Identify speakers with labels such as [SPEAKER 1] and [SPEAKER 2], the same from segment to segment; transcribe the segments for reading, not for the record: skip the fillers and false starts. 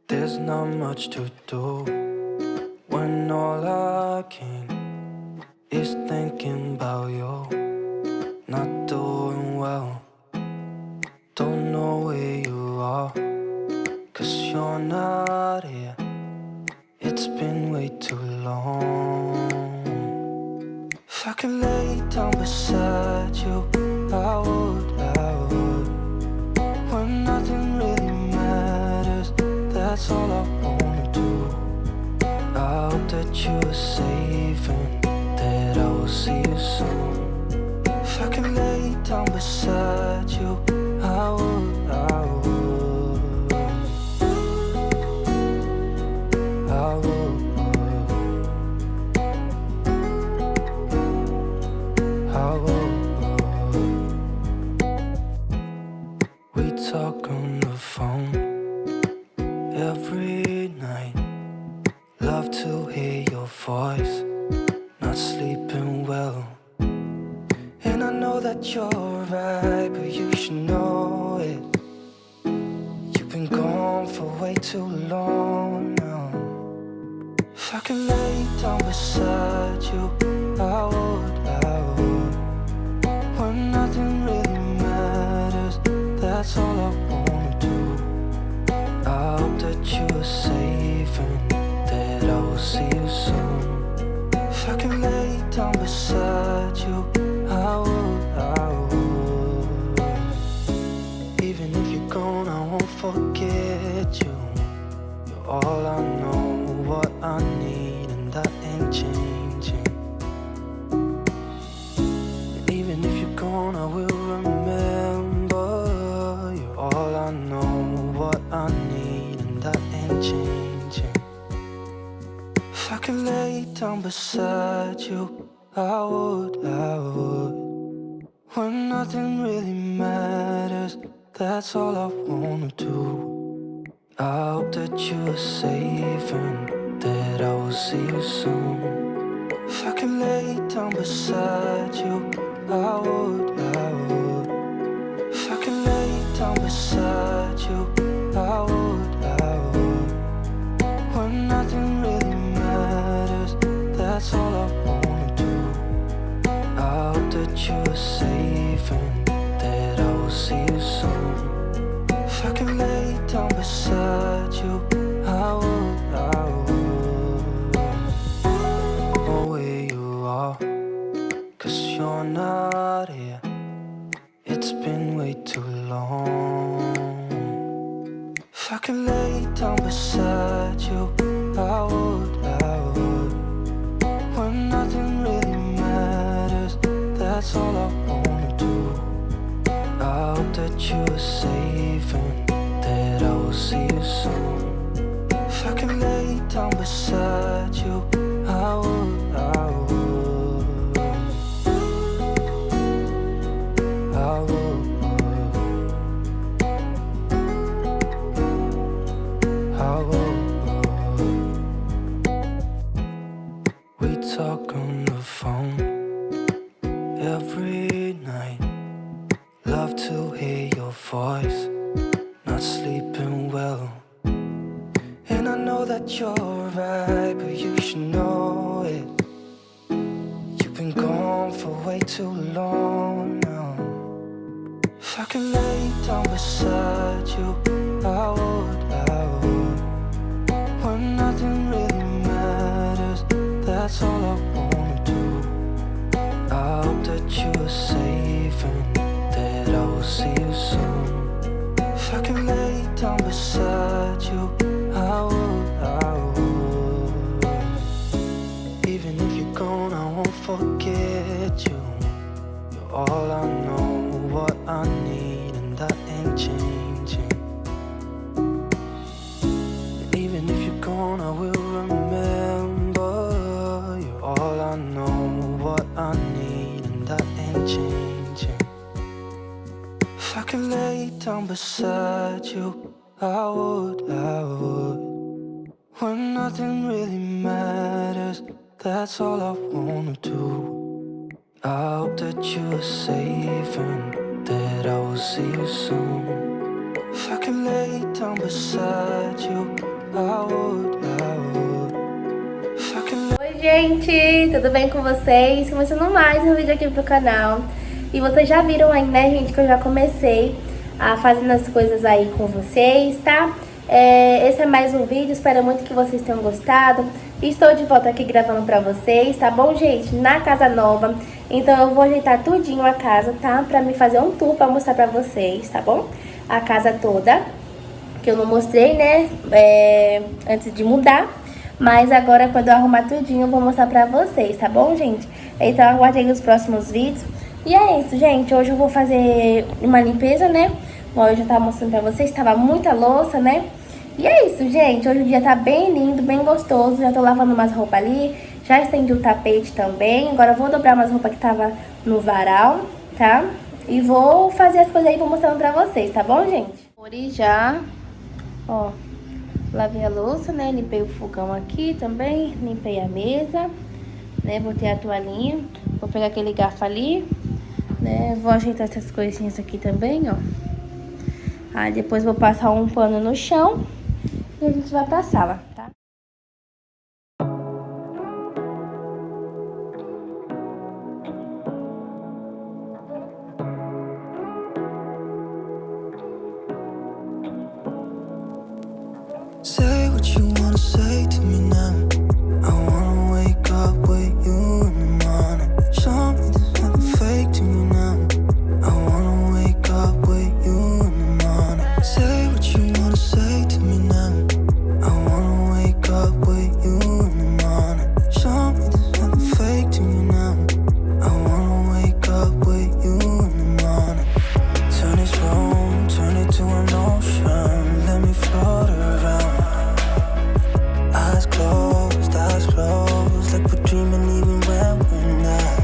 [SPEAKER 1] There's not much to do when all I can is thinking about you. Not doing well, don't know where you are, 'cause you're not here. It's been way too long. If I could lay down beside you, I would. When nothing really matters, that's all I wanna do. I hope that you are safe and that I will see you soon. If I could lay down beside you, I would. We talk on the phone every night. Love to hear your voice. Not sleeping well, and I know that you're right, but you should know it. You've been gone for way too long now. If I could lay down beside you, I would. When nothing really matters, that's all I wanna do. I hope that you are safe and that I will see you soon. If I could lay down beside you, I would. Even if you're gone, I won't forget you. You're all I know, what I need, and that ain't changing. And even if you're gone, I will remember. You're all I know, what I need, and that ain't changing. If I could lay down beside you, I would. When nothing really matters, that's all I wanna do. I hope that you are safe and that I will see you soon. If I could lay down beside you, I would. If I could lay down beside you, I would. When nothing really matters, that's all I wanna do. I hope that you are safe and that I will see you soon. If I could lay down beside you, I would. Know where you are, 'cause you're not here. It's been way too long. If I could lay down beside you, I would. When nothing really matters, that's all I wanna do. I hope that you are safe and that I will see you soon. If I could lay down beside you, I would. We talk on the phone every night. Love to hear your voice. Not sleeping well, and I know that you're right, but you should know it. You've been gone for way too long now. If I could lay down beside you, I would. When nothing really matters, that's all I wanna do. I hope that you are safe and that I will see you soon. If I could lay down beside you, I would. Even if you're gone, I won't forget you. You're all I know, what I need, and that ain't changing. And even if you're gone, I will remember. You're all I know, what I need, and that ain't changing. If I could lay down beside you, I would. When nothing really matters, that's all I wanna do. I hope that you are safe and that I will see you soon. If I could lay down down beside you, I would. If I can...
[SPEAKER 2] Oi gente, tudo bem com vocês? Começando mais um vídeo aqui pro canal. E vocês já viram aí, né, gente, que eu já comecei a fazendo as coisas aí com vocês, tá? Esse é mais um vídeo, espero muito que vocês tenham gostado. Estou de volta aqui gravando pra vocês, tá bom, gente? Na casa nova. Então eu vou ajeitar tudinho a casa, tá? Pra me fazer um tour pra mostrar pra vocês, tá bom? A casa toda, que eu não mostrei, né, antes de mudar. Mas agora, quando eu arrumar tudinho, eu vou mostrar pra vocês, tá bom, gente? Então aguardem os próximos vídeos. E é isso, gente. Hoje eu vou fazer uma limpeza, né? Igual eu já tava mostrando pra vocês, tava muita louça, né? E é isso, gente. Hoje o dia tá bem lindo, bem gostoso. Já tô lavando umas roupas ali. Já estendi o tapete também. Agora eu vou dobrar umas roupas que tava no varal, tá? E vou fazer as coisas aí e vou mostrando pra vocês, tá bom, gente? Hoje já, ó, lavei a louça, né? Limpei o fogão aqui também. Limpei a mesa, né? Botei a toalhinha. Vou pegar aquele garfo ali, né? Vou ajeitar essas coisinhas aqui também, ó. Aí depois vou passar um pano no chão e a gente vai pra sala, tá?
[SPEAKER 1] Say what you wanna say to me now. I wanna wake up with you in the morning. Show me there's nothing fake to me now. I wanna wake up with you in the morning. Say what you wanna say to me now. I wanna wake up with you in the morning. Show me there's nothing fake to me now. I wanna wake up with you in the morning. Turn this room, turn it to an ocean. Let me float around. Eyes closed, like we're dreaming even when we're not.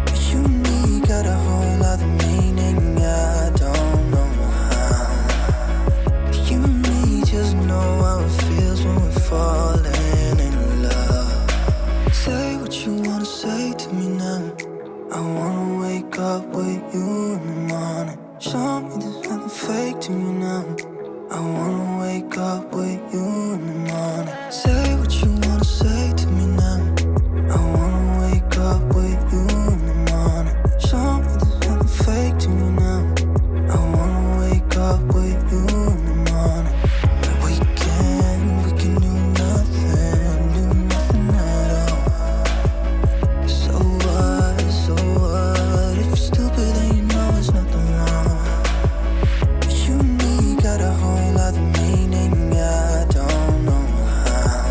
[SPEAKER 1] But you and me got a whole other meaning, I don't know how. You and me just know how it feels when we're falling in love. Say what you wanna say to me now. I wanna wake up with you in the morning. Show me there's nothing fake to me now. I wanna wake up with you in the morning. Say what you wanna say to me now. I wanna wake up with you in the morning. Show me there's nothing fake to me now. I wanna wake up with you in the morning. But we can do nothing at all. So what? If you're stupid then you know it's nothing wrong. But you and me got a whole other meaning, I don't know how.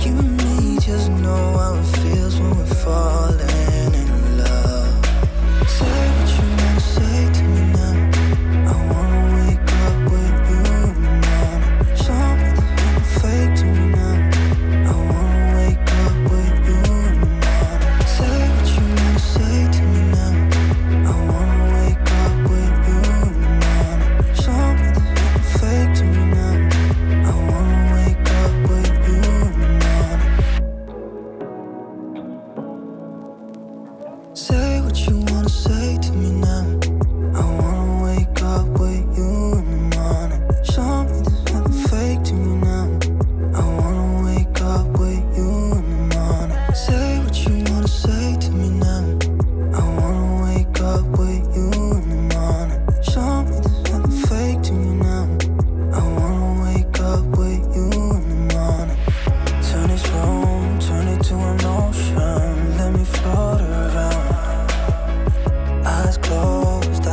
[SPEAKER 1] You and me just know how it feels when we're falling in love. Say what you wanna say to me now. I wanna wake up with you in the morning. Show me there's nothing fake to me now. I wanna wake up with you in the morning. Say what you wanna say to me now. I wanna wake up with you in the morning. Show me there's nothing fake to me now. I wanna wake up with you in the morning. Say what you wanna say to me now. I wanna wake up with you in the morning. Show me there's nothing fake to me now. I wanna wake up with you in the morning. Say what you wanna say to me now. I wanna wake up with you in the morning. Show me there's nothing fake to me now. I wanna wake up with you in the morning. Turn this room, turn it to an ocean. Let me float around. Eyes closed,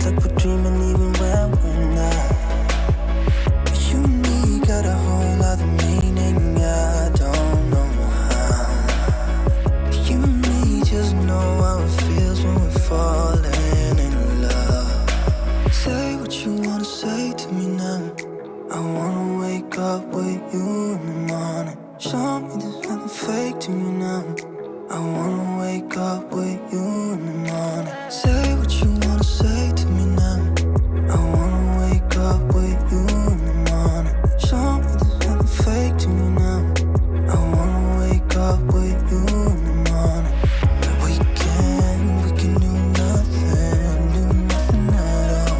[SPEAKER 1] like we're dreaming even when we're not. But you and me got a whole other meaning, I don't know how. You and me just know how it feels when we're falling in love. Say what you wanna say to me now. I wanna wake up with you in the morning. Show me there's nothing fake to me now. I wanna wake up with you in the morning. Say what you wanna say to me now. I wanna wake up with you in the morning. Show me there's nothing fake to me now. I wanna wake up with you in the morning. But we can do nothing at all.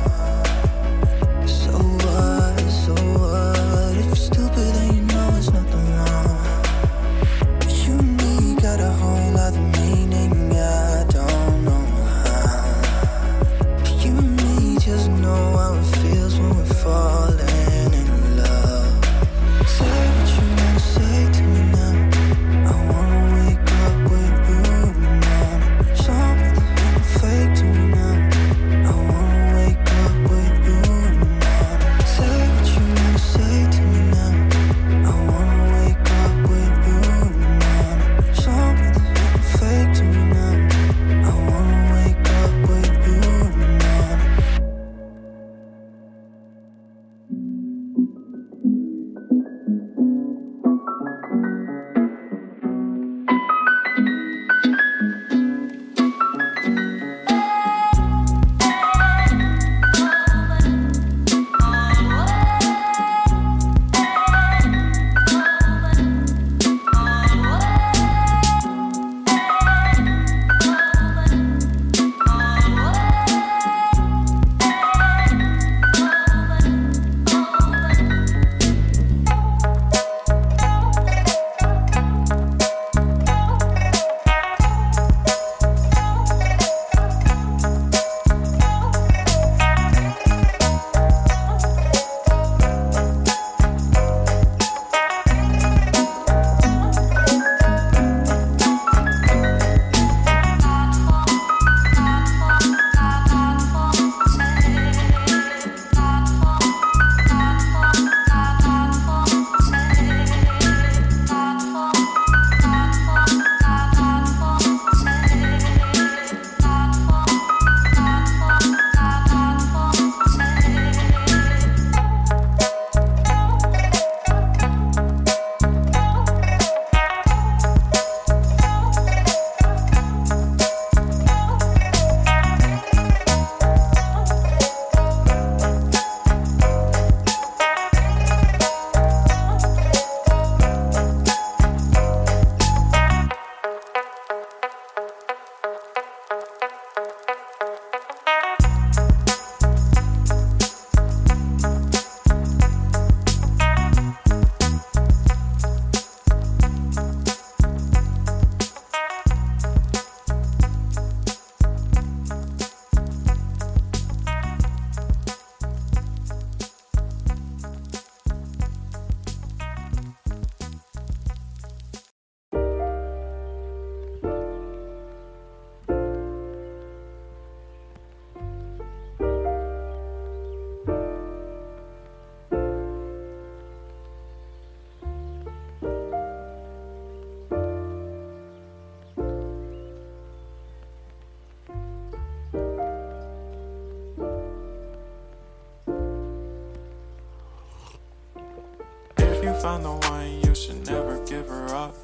[SPEAKER 1] If you found the one, you should never give her up.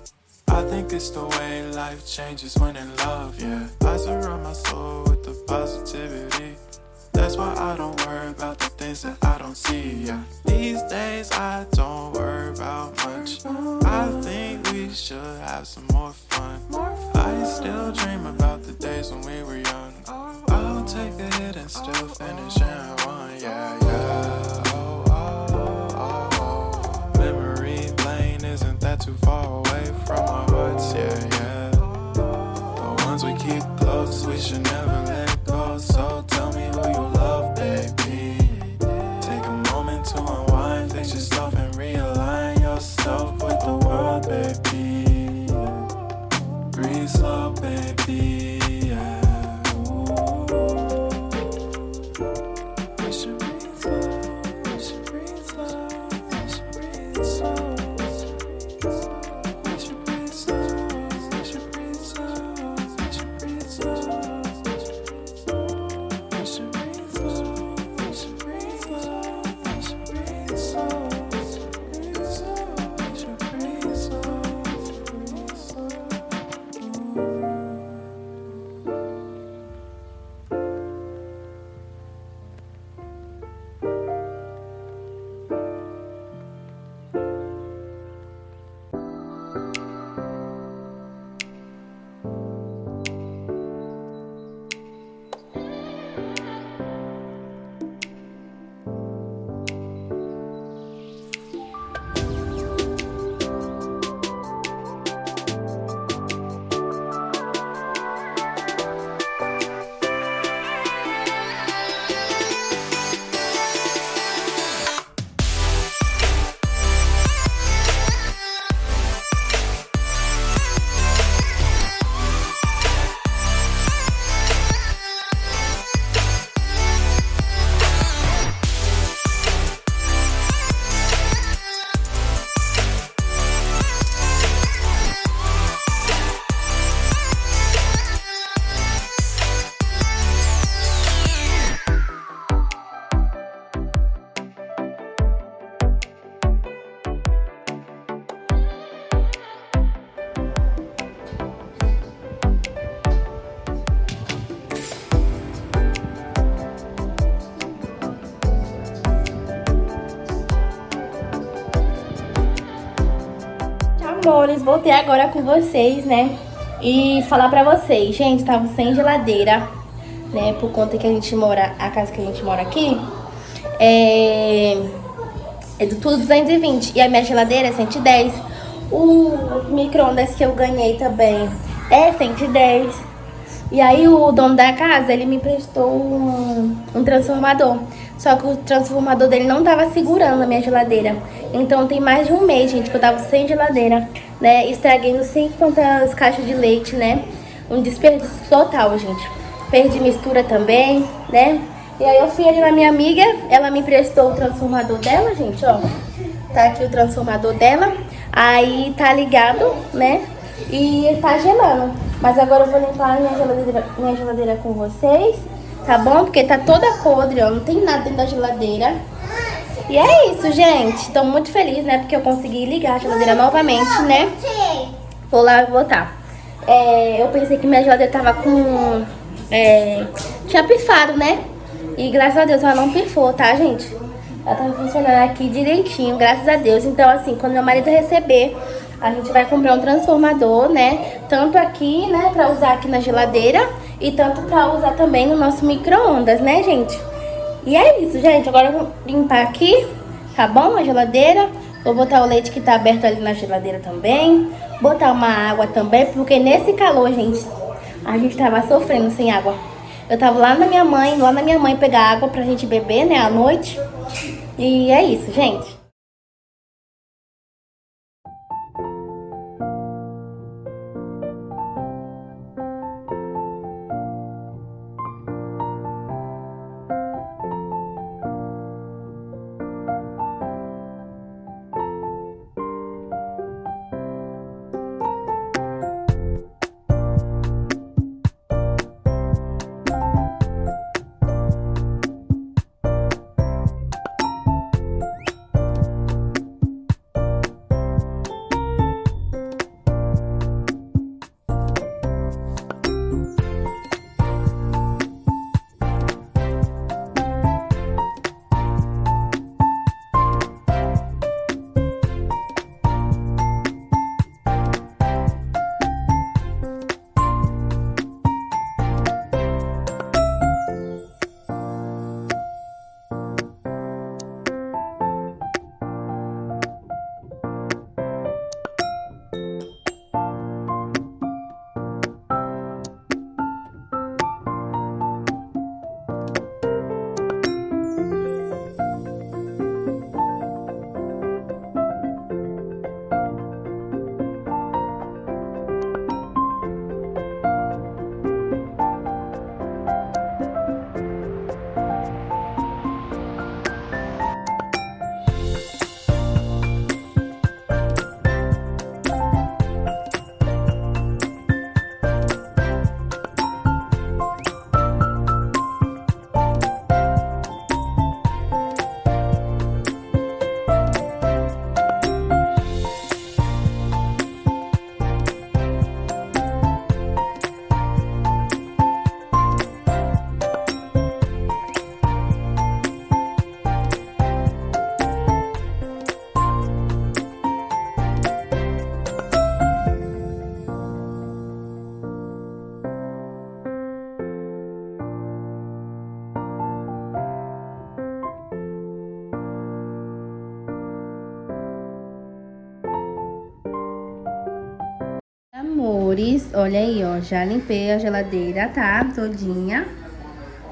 [SPEAKER 1] I think it's the way life changes when in love, yeah. I surround my soul with the positivity. That's why I don't worry about the things that I don't see, yeah. These days I don't worry about much. I think we should have some more fun. I still dream about the days when we were young. I'll take a hit and still finish and one, yeah, yeah. Oh, oh, oh, oh. Memory lane, isn't that too far away from our hearts, yeah, yeah. The ones we keep close, we should never let go. So tell me who you love, baby. Take a moment to unwind, fix yourself and realign yourself with the world, baby. Breathe slow, baby, yeah. We should breathe slow, we should breathe slow, we should breathe slow. We should breathe slow, we should breathe slow, we should breathe slow. We should breathe slow, we should breathe slow, we should breathe slow, we should breathe slow, breathe slow.
[SPEAKER 2] Amores, voltei agora com vocês, né? E falar pra vocês, gente, tava sem geladeira, né? Por conta que a gente mora, a casa que a gente mora aqui é do tudo 220 e a minha geladeira é 110. O micro-ondas que eu ganhei também é 110. E aí o dono da casa, ele me emprestou um transformador. Só que o transformador dele não tava segurando a minha geladeira. Então tem mais de um mês, gente, que eu tava sem geladeira, né? Estraguei não sei quantas caixas de leite, né? Um desperdício total, gente. Perdi mistura também, né? E aí eu fui ali na minha amiga, ela me emprestou o transformador dela, gente, ó. Tá aqui o transformador dela. Aí tá ligado, né? E tá gelando. Mas agora eu vou limpar a minha geladeira com vocês, tá bom? Porque tá toda podre, ó. Não tem nada dentro da geladeira. E é isso, gente. Tô muito feliz, né? Porque eu consegui ligar a geladeira novamente, né? Vou lá botar. Eu pensei que minha geladeira tava com... tinha pifado, né? E graças a Deus ela não pifou, tá, gente? Ela tá funcionando aqui direitinho, graças a Deus. Então, assim, quando meu marido receber, a gente vai comprar um transformador, né? Tanto aqui, né, pra usar aqui na geladeira e tanto pra usar também no nosso micro-ondas, né, gente? E é isso, gente. Agora eu vou limpar aqui, tá bom? A geladeira. Vou botar o leite que tá aberto ali na geladeira também. Botar uma água também, porque nesse calor, gente, a gente tava sofrendo sem água. Eu tava lá na minha mãe pegar água pra gente beber, né, à noite. E é isso, gente. amores, olha aí, ó, já limpei a geladeira, tá? Todinha.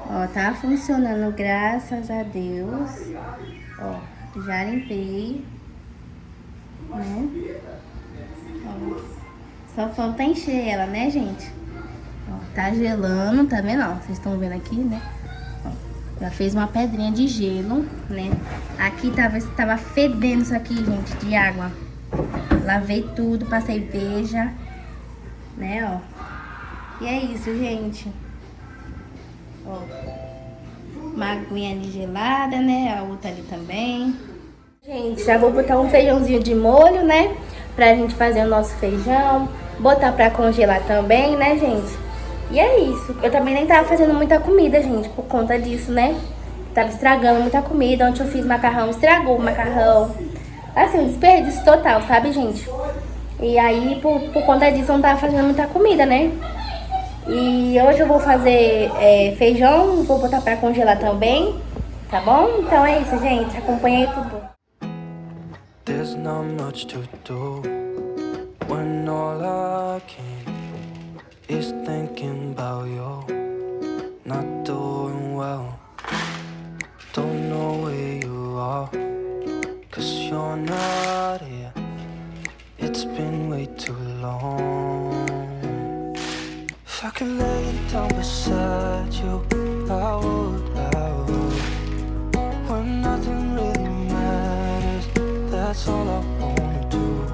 [SPEAKER 2] Ó, tá funcionando, graças a Deus. Ó, já limpei, né? Ó, só falta encher ela, né, gente? Ó, tá gelando, tá vendo? Ó, vocês estão vendo aqui, né? Ó, já fez uma pedrinha de gelo, né? Aqui tava fedendo isso aqui, gente, de água. Lavei tudo, passei veja, né, ó. E é isso, gente. Ó, uma aguinha ali gelada, né, a outra ali também. Gente, já vou botar um feijãozinho de molho, né, pra gente fazer o nosso feijão. Botar pra congelar também, né, gente. E é isso. Eu também nem tava fazendo muita comida, gente, por conta disso, né. Tava estragando muita comida. Ontem eu fiz macarrão, estragou o macarrão. Assim, um desperdício total, sabe, gente? E aí, por conta disso, eu não tava fazendo muita comida, né? E hoje eu vou fazer feijão, vou botar pra congelar também, tá bom? Então é isso, gente. Acompanha aí tudo.
[SPEAKER 1] There's not much to do when all I can is thinking about you not doing well. Don't know where you are, 'cause you're not here. It's been way too long. If I could lay down beside you, I would. When nothing really matters, that's all I wanna do.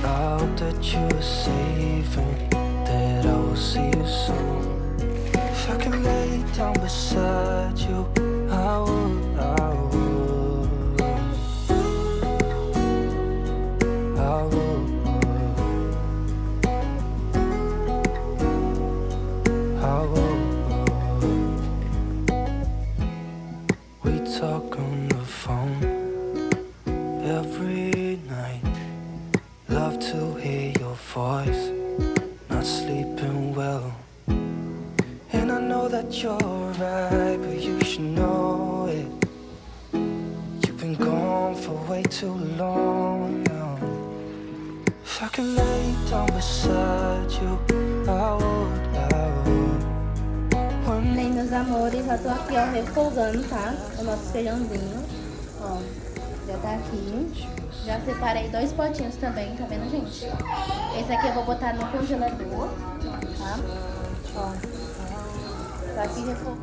[SPEAKER 1] I hope that you are safe and that I will see you soon. If I could lay down beside you, I would. We talk on the phone every night. Love to hear your voice. Not sleeping well. And I know that you're right, but you should know it. You've been gone for way too long now. If I could lay down beside you, I would.
[SPEAKER 2] Bem, meus amores, já tô aqui, ó, refogando, tá? O nosso feijãozinho, ó, já tá aqui. Já separei 2 potinhos também, tá vendo, gente? Esse aqui eu vou botar no congelador, tá? Ó, tá aqui refogando.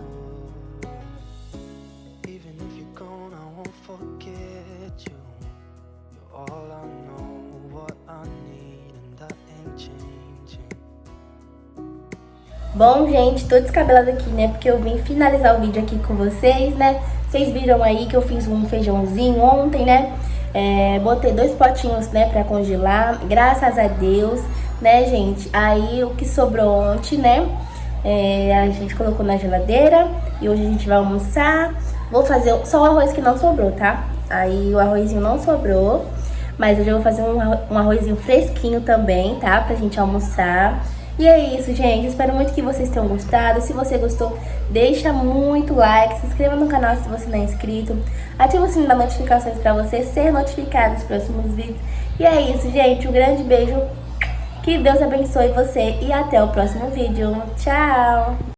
[SPEAKER 1] Even if you're gone, I won't forget you. You're all I know, what I need, and that ain't changing.
[SPEAKER 2] Bom, gente, tô descabelada aqui, né? Porque eu vim finalizar o vídeo aqui com vocês, né? Vocês viram aí que eu fiz um feijãozinho ontem, né? Botei 2 potinhos, né, pra congelar. Graças a Deus, né, gente? Aí, o que sobrou ontem, né? A gente colocou na geladeira. E hoje a gente vai almoçar. Vou fazer só o arroz que não sobrou, tá? Aí, o arrozinho não sobrou. Mas hoje eu vou fazer um arrozinho fresquinho também, tá? Pra gente almoçar. E é isso, gente. Espero muito que vocês tenham gostado. Se você gostou, deixa muito like. Se inscreva no canal se você não é inscrito. Ativa o sininho das notificações pra você ser notificado nos próximos vídeos. E é isso, gente. Um grande beijo. Que Deus abençoe você. E até o próximo vídeo. Tchau!